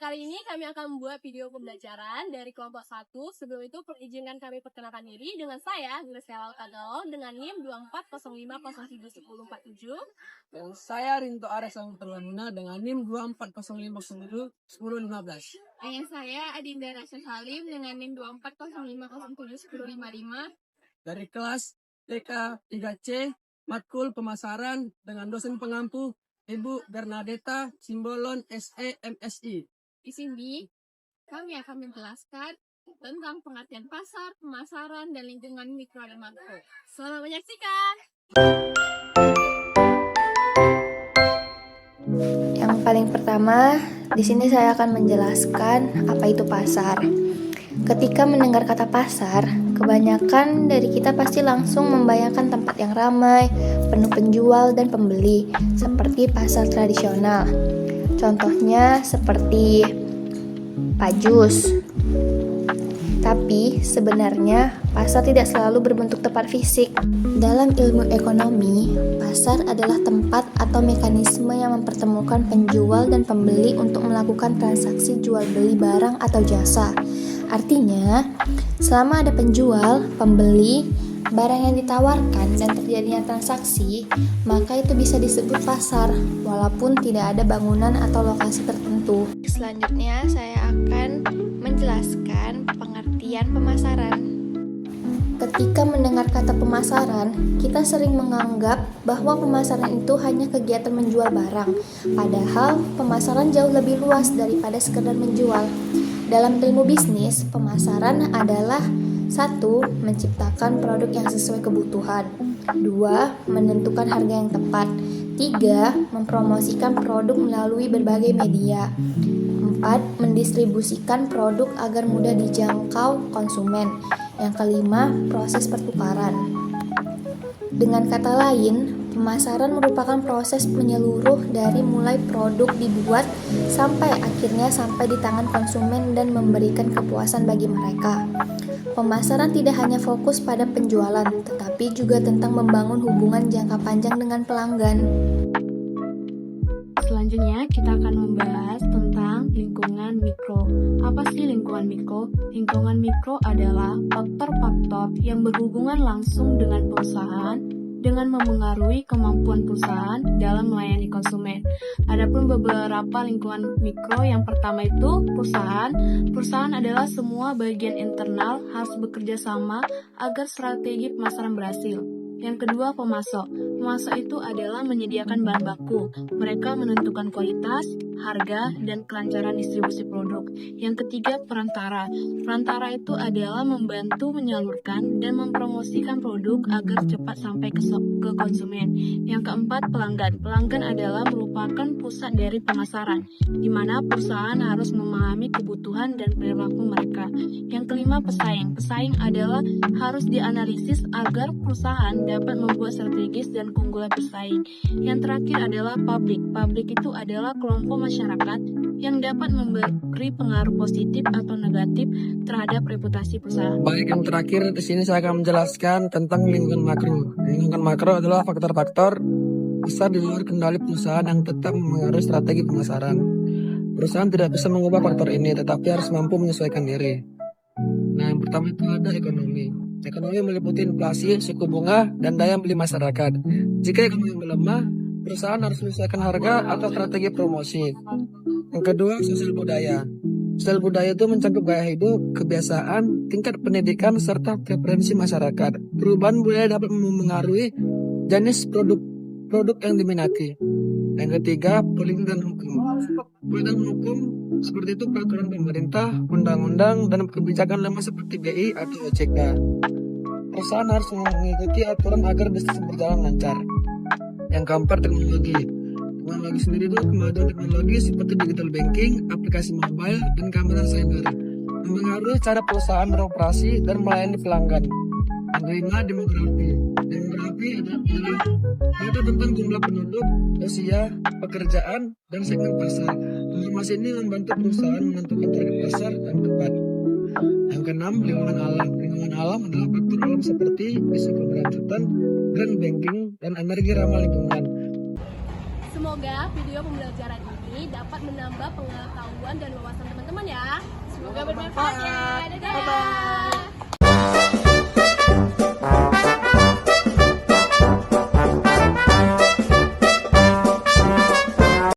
kali ini kami akan membuat video pembelajaran dari kelompok 1. Sebelum itu, izinkan kami perkenalkan diri dengan saya, Graciela Tagalo, dengan NIM 2405071047. Dan saya Rinto Ares Perlamuna dengan NIM 2405101015. Dan saya Adinda Rasya Salim dengan NIM 2405071055. Dari kelas TK 3C, Matkul Pemasaran dengan dosen pengampu Ibu Bernadetta Simbolon SE MSI. Di sini, kami akan menjelaskan tentang pengertian pasar, pemasaran, dan lingkungan mikro dan makro. Selamat menyaksikan! Yang paling pertama, di sini saya akan menjelaskan apa itu pasar. Ketika mendengar kata pasar, kebanyakan dari kita pasti langsung membayangkan tempat yang ramai, penuh penjual dan pembeli, seperti pasar tradisional. Contohnya seperti Pak Jus. Tapi sebenarnya pasar tidak selalu berbentuk tempat fisik. Dalam ilmu ekonomi, pasar adalah tempat atau mekanisme yang mempertemukan penjual dan pembeli untuk melakukan transaksi jual beli barang atau jasa. Artinya, selama ada penjual, pembeli, barang yang ditawarkan dan terjadinya transaksi, maka itu bisa disebut pasar, walaupun tidak ada bangunan atau lokasi tertentu. Selanjutnya, saya akan menjelaskan pengertian pemasaran. Ketika mendengar kata pemasaran, kita sering menganggap bahwa pemasaran itu hanya kegiatan menjual barang, padahal pemasaran jauh lebih luas daripada sekedar menjual. Dalam ilmu bisnis, pemasaran adalah 1. Menciptakan produk yang sesuai kebutuhan. 2. Menentukan harga yang tepat. 3. Mempromosikan produk melalui berbagai media. 4. Mendistribusikan produk agar mudah dijangkau konsumen. Yang kelima, proses pertukaran. Dengan kata lain, pemasaran merupakan proses menyeluruh dari mulai produk dibuat sampai akhirnya sampai di tangan konsumen dan memberikan kepuasan bagi mereka. Pemasaran tidak hanya fokus pada penjualan, tetapi juga tentang membangun hubungan jangka panjang dengan pelanggan. Selanjutnya, kita akan membahas tentang lingkungan mikro. Apa sih lingkungan mikro? Lingkungan mikro adalah faktor-faktor yang berhubungan langsung dengan perusahaan dengan memengaruhi kemampuan perusahaan dalam melayani konsumen. Adapun beberapa lingkungan mikro, yang pertama itu perusahaan. Perusahaan adalah semua bagian internal harus bekerja sama agar strategi pemasaran berhasil. Yang kedua, pemasok. Pemasok itu adalah menyediakan bahan baku. Mereka menentukan kualitas, harga, dan kelancaran distribusi produk. Yang ketiga, perantara. Perantara itu adalah membantu menyalurkan dan mempromosikan produk agar cepat sampai ke konsumen. Yang keempat, pelanggan. Pelanggan adalah merupakan pusat dari pemasaran, di mana perusahaan harus memahami kebutuhan dan perilaku mereka. Yang kelima, pesaing. Pesaing adalah harus dianalisis agar perusahaan dapat membuat strategis dan keunggulan bersaing. Yang terakhir adalah publik. Publik itu adalah kelompok masyarakat yang dapat memberi pengaruh positif atau negatif terhadap reputasi perusahaan. Baik, yang terakhir di sini saya akan menjelaskan tentang lingkungan makro. Lingkungan makro adalah faktor-faktor besar di luar kendali perusahaan yang tetap mengaruhi strategi pemasaran. Perusahaan tidak bisa mengubah faktor ini, tetapi harus mampu menyesuaikan diri. Nah, yang pertama itu ada ekonomi. Ekonomi meliputi inflasi, suku bunga, dan daya beli masyarakat. Jika ekonomi melemah, perusahaan harus menyesuaikan harga atau strategi promosi. Yang kedua, sosial budaya. Sosial budaya itu mencakup gaya hidup, kebiasaan, tingkat pendidikan, serta preferensi masyarakat. Perubahan budaya dapat mengaruhi jenis produk yang diminati. Yang ketiga, politik dan hukum. Politik dan hukum seperti itu peraturan pemerintah, undang-undang, dan kebijakan lemah seperti BI atau OJK. Perusahaan harus mengikuti aturan agar bisnis berjalan lancar. Yang keempat, teknologi. Teknologi sendiri itu kemajuan teknologi seperti digital banking, aplikasi mobile, dan kamera cyber mempengaruhi cara perusahaan beroperasi dan melayani pelanggan. Yang kelima, demografi. Demografi adalah data tentang jumlah penduduk, usia, pekerjaan, dan segmen pasar. Informasi ini membantu perusahaan menentukan target pasar dan tepat. Yang keenam, lingkungan alam. Lingkungan alam adalah faktor alam seperti isu keberlanjutan, green banking, dan energi ramah lingkungan. Semoga video pembelajaran ini dapat menambah pengetahuan dan wawasan teman-teman ya. Semoga bermanfaat ya. Dadah. Bye-bye.